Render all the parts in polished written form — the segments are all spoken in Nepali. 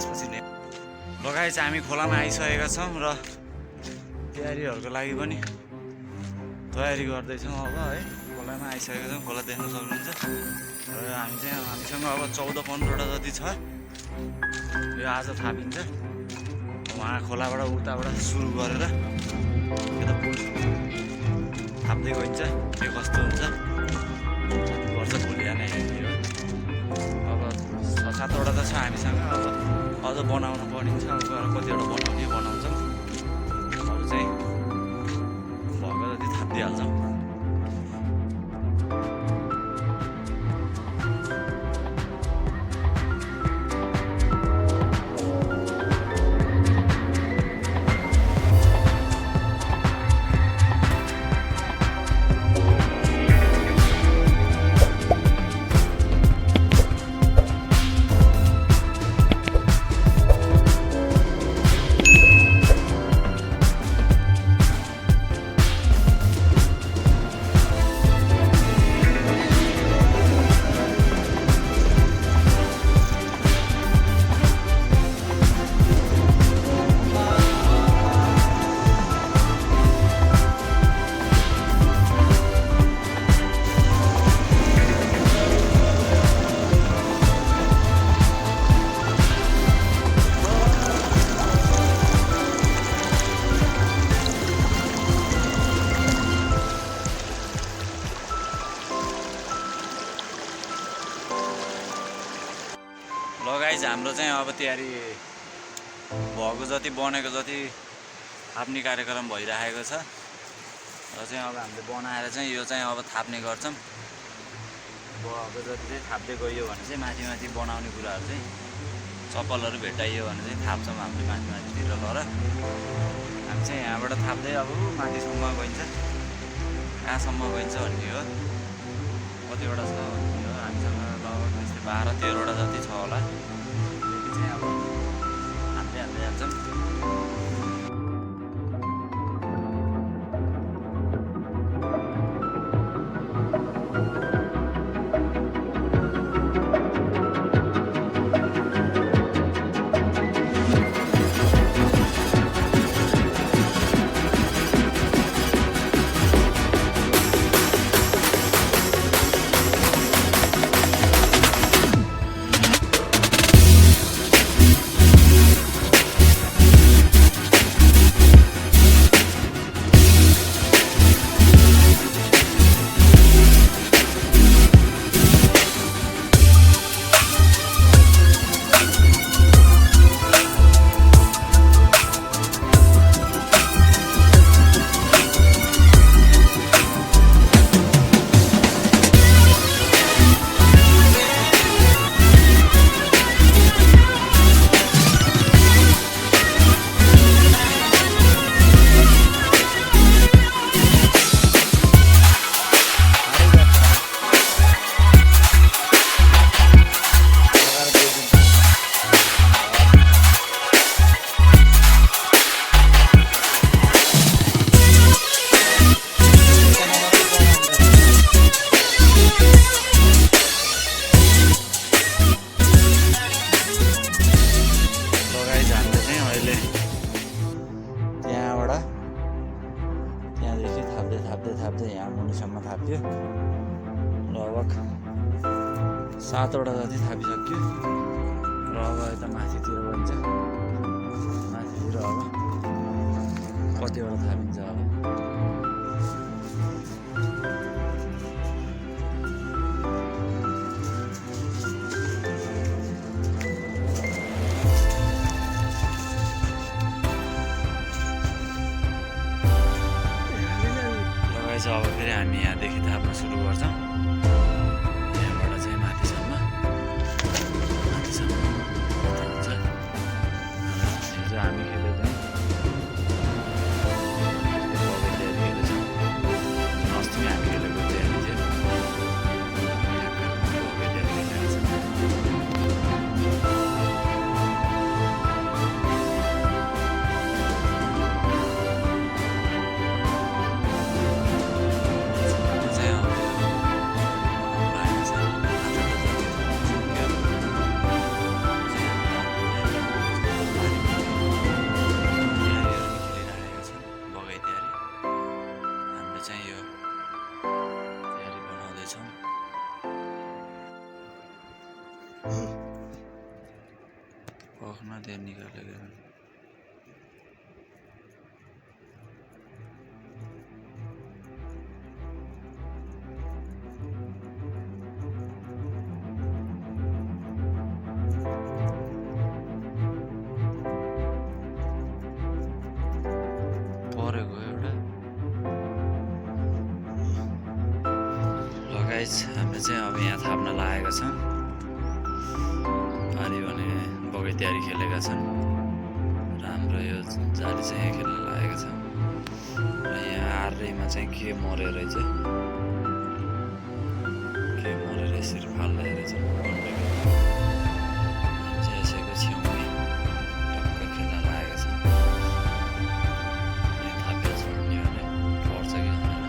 त्यसपछि लगाइ चाहिँ हामी खोलामा आइसकेका छौँ र तयारीहरूको लागि पनि तयारी गर्दैछौँ अब है। खोलामा आइसकेका छौँ, खोला देख्न सक्नुहुन्छ र हामीसँग अब 14-15वटा जति छ। यो आज थापिन्छ, उहाँ खोलाबाट उताबाट सुरु गरेर यता पुलसम्म थाप्दै गइन्छ। के कस्तो हुन्छ वर्ष भोलि नै हेर्ने हो। अब 6-7वटा त छ हामीसँग, अब अझ बनाउन परिन्छ। अब गएर कतिवटा बनाउँछौँ, अरू चाहिँ भएको जति थापिदिइहाल्छौँ। गाइज हाम्रो चाहिँ अब तयारी भएको जति बनेको जति थाप्ने कार्यक्रम भइरहेको छ र चाहिँ अब हामीले बनाएर चाहिँ यो चाहिँ अब थाप्ने गर्छौँ। भएको जति चाहिँ थाप्दै गइयो भने चाहिँ माथि माथि बनाउने कुराहरू चाहिँ चप्पलहरू भेटाइयो भने चाहिँ थाप्छौँ हामीले माथि माथितिर। ल हामी चाहिँ यहाँबाट थाप्दै अब माथिसम्म गइन्छ, कहाँसम्म गइन्छ भन्ने हो, कतिवटा छ भन्ने हो। हामीसँग लगभग यस्तै 12-13वटा जति छ होला। चाहिँ अब हाल्दै जान्छौँ। थाप्दै यहाँ मुनिसम्म थाप्यो। लगभग 7वटा जति थापिसक्यो र अब यता माथितिर बन्छ। माथितिर अब कतिवटा थापिन्छ अब। अब फेरि हामी यहाँदेखि थाप्न सुरु गर्छौँ। यहाँबाट चाहिँ माथिसम्म कति हुन्छ हिजो हामी खेलेको खेलेछौँ। अस्ति हामी खेलेको तयारी थियो। पखमा त्यहाँ निकालेको परेको एउटा गाइस हामीले चाहिँ अब यहाँ थाप्न लागेका छौँ पारी भने बगै तयारी खेलेका छन् र हाम्रो यो जाली चाहिँ यहाँ खेल्न लागेको छ र यहाँ आर्रेमा चाहिँ के मर्यो रहेछ यसरी फाल्दै रहेछ हामी चाहिँ यसैको छेउमै टक्क खेल्न लागेको छ थापेर छोड्ने भने पर्छ कि भनेर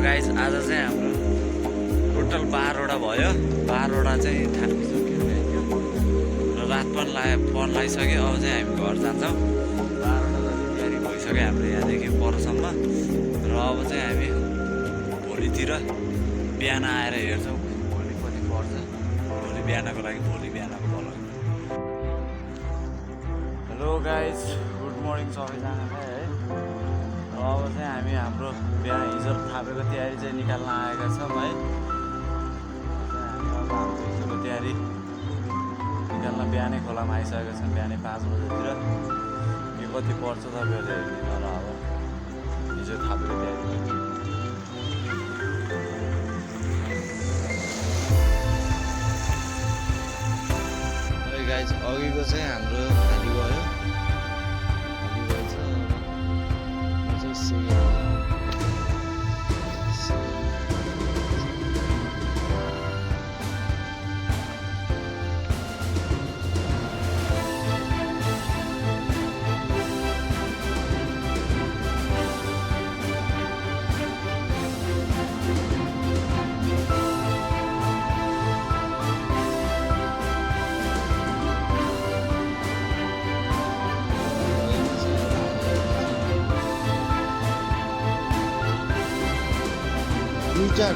गाइस आज चाहिँ हाम्रो टोटल 12वटा भयो 12वटा चाहिँ थापिसक्यो र रात पनि लागिसक्यो अब चाहिँ हामी घर जान्छौँ 12वटा जति तयारी भइसक्यो हाम्रो यहाँदेखि परसम्म र अब चाहिँ हामी भोलितिर बिहान आएर हेर्छौँ भोलि कति पर्छ भोलि बिहानको लागि भोलि बिहानको भलो हेलो गाइस गुड मर्निङ सबैजनालाई है अब चाहिँ हामी हाम्रो बिहान हिजो थापेको तयारी चाहिँ निकाल्न आएका छौँ है अब हाम्रो हिजोको तयारी निकाल्न बिहानै खोलामा आइसकेको छौँ बिहानै 5 बजेतिर के कति पर्छ तपाईँहरूले हेर्नु र अब हिजो थापेको तयारी गाइस अघिको चाहिँ हाम्रो खाली गयो दुईटा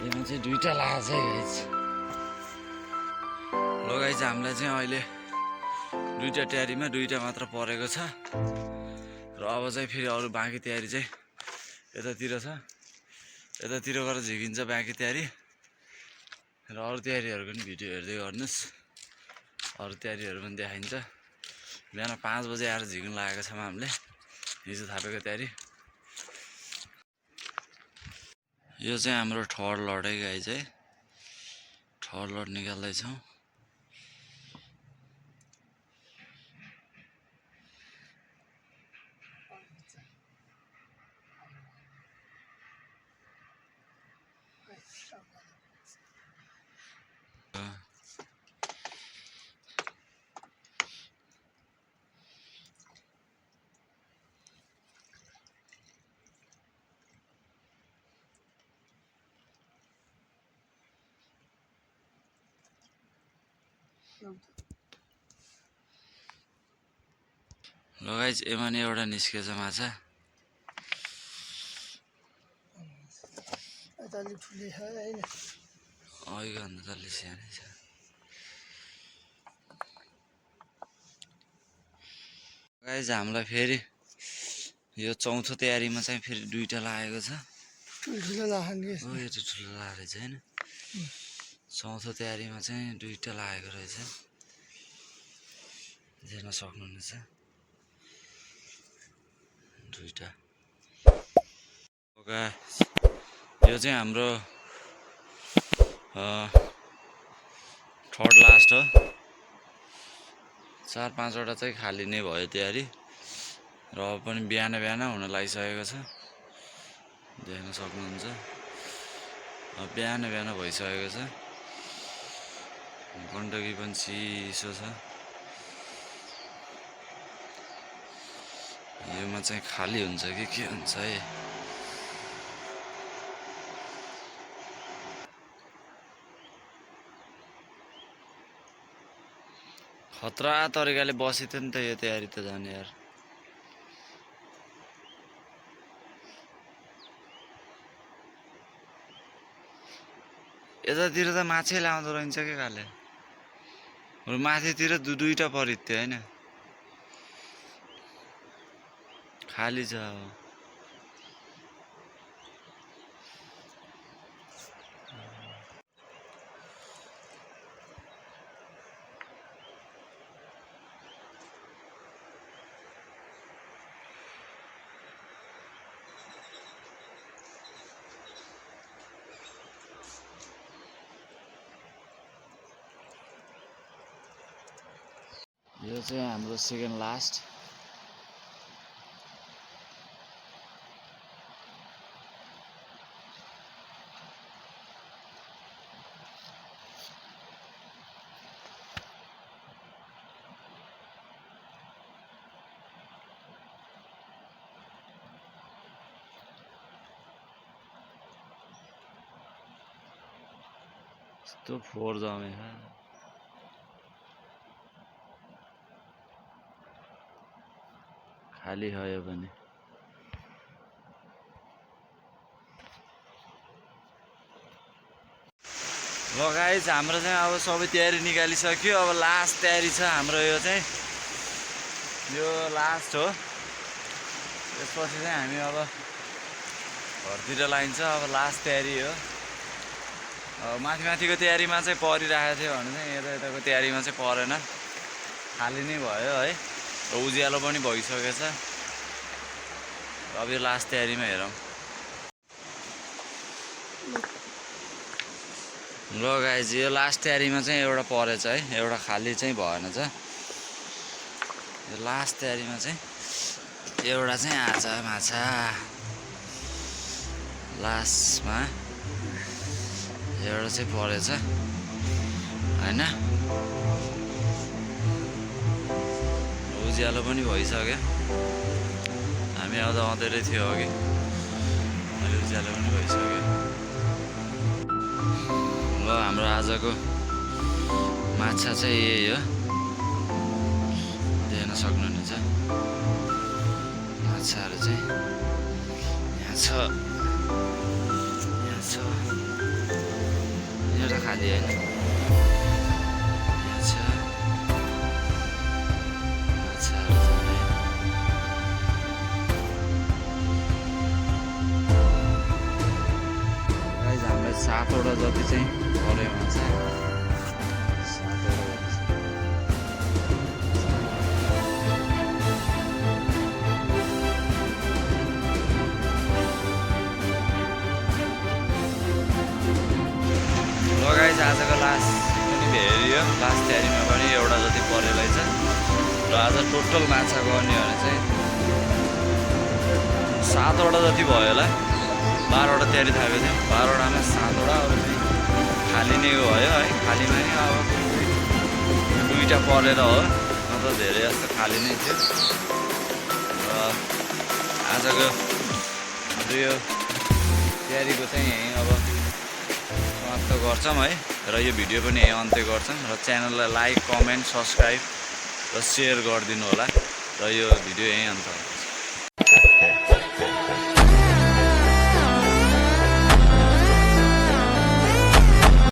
यसमा चाहिँ 2टा लागेको छ गाइस ल गाइस हामीलाई चाहिँ अहिले 2टा तयारीमा 2टा मात्र परेको छ र अब चाहिँ फेरि अरू बाँकी तयारी चाहिँ यतातिर छ यतातिर गएर झिकिन्छ बाँकी तयारी र अरू तयारीहरूको पनि भिडियो हेर्दै गर्नुहोस् अरू तयारीहरू पनि देखाइन्छ बिहान 5 बजे आएर झिक्न लागेको छौँ हामीले हिजो थापेको तयारी यो चाहिँ हाम्रो थर्ड लड है गाई चाहिँ थर्ड लड निकाल्दैछौँ ल गाइस यसमा नि एउटा निस्केछ माछा अघिको भन्दा त अलि सानै छ गाइस हामीलाई फेरि यो चौथो तयारीमा चाहिँ फेरि 2टा लागेको छ ठुलो लाग्छ हो यो त ठुलो लागेको रहेछ हैन चौथो तयारीमा चाहिँ 2टा लागेको रहेछ देख्न सक्नुहुनेछ 2टा यो चाहिँ हाम्रो थर्ड लास्ट हो 4-5 वटा चाहिँ खाली नै भयो तयारी र अब पनि बिहान बिहान हुन लागिसकेको छ देख्न सक्नुहुन्छ अब बिहान बिहान भइसकेको छ गण्डकी पनि चिसो छ योमा चाहिँ खाली हुन्छ कि के हुन्छ है खतरा तरिकाले बसिथ्यो नि त यो तयारी त जाने यार यतातिर त माछै लाउँदो रहन्छ के काले माथितिर दुईटा परित्यो हैन खाली छ यो चाहिँ हाम्रो सेकेन्ड लास्ट यस्तो फोहोर जमेछ खाली भयो भने ल गाइस हाम्रो चाहिँ अब सबै तयारी निकालिसक्यो अब लास्ट तयारी छ हाम्रो यो चाहिँ यो लास्ट हो त्यसपछि चाहिँ हामी अब घरतिर लागिन्छ अब लास्ट तयारी हो अब माथिको तयारीमा चाहिँ परिरहेको थियो भने चाहिँ यताको तयारीमा चाहिँ परेन खाली नै भयो है र उज्यालो पनि भइसकेको छ अब यो लास्ट तयारीमा हेरौँ ल गाइज यो लास्ट तयारीमा चाहिँ एउटा परेछ है एउटा खाली चाहिँ भएन छ यो लास्ट तयारीमा चाहिँ एउटा चाहिँ आछ माछा लास्टमा एउटा चाहिँ परेछ हैन उज्यालो पनि भइसक्यो हामी आउँदा आउँदै थियो अघि अहिले उज्यालो पनि भइसक्यो ल हाम्रो आजको माछा चाहिँ यही हो देख्न सक्नुहुनेछ माछाहरू चाहिँ यहाँ छ एउटा खाली होइन यहाँ छ माछाहरू गाइस हामीलाई 7 वटा जति चाहिँ पऱ्यो माछा 7 वटा जति गाइस आजको लास्ट पनि भेरियो लास्ट तयारीमा पनि एउटा जति परेलै छ र आज टोटल माछा गर्ने भने चाहिँ 7 वटा जति भयो होला 12 वटा तयारी थालेको थियो 12 वटामा 7 वटा अरू चाहिँ खाली नै भयो है खालीमा नि अब दुईटा परेर हो न त धेरै जस्तो खाली नै थियो र आजको हाम्रो यो तयारीको चाहिँ यहीँ अब समाप्त गर्छौँ है र यो भिडियो पनि यहीँ अन्त्य गर्छौँ र च्यानललाई लाइक कमेन्ट सब्सक्राइब र सेयर गरिदिनु होला र यो भिडियो यहीँ अन्त्य